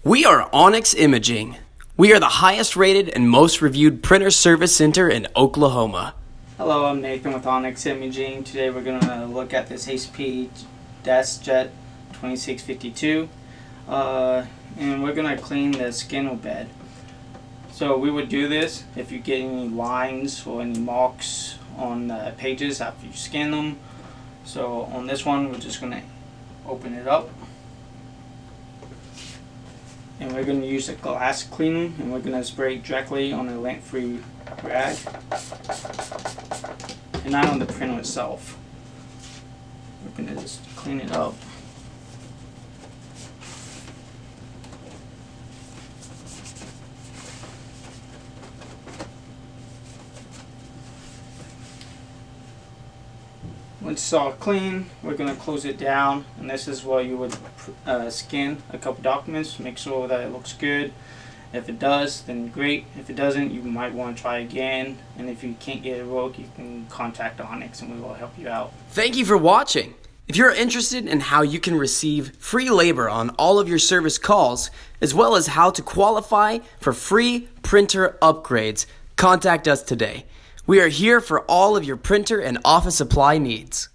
We are Onyx Imaging. We are the highest rated and most reviewed printer service center in Oklahoma. Hello, I'm Nathan with Onyx Imaging. Today we're going to look at this HP Deskjet 2652 and we're going to clean the scanner bed. So we would do this if you get any lines or any marks on the pages after you scan them. So on this one we're just going to open it up. And we're going to use a glass cleaner, and we're going to spray it directly on a lint-free rag and not on the printer itself. We're going to just clean it up. Once it's all clean, we're going to close it down, and this is where you would scan a couple documents, make sure that it looks good. If it does, then great. If it doesn't, you might want to try again, and if you can't get it work, you can contact Onyx and we will help you out. Thank you for watching. If you're interested in how you can receive free labor on all of your service calls, as well as how to qualify for free printer upgrades, contact us today. We are here for all of your printer and office supply needs.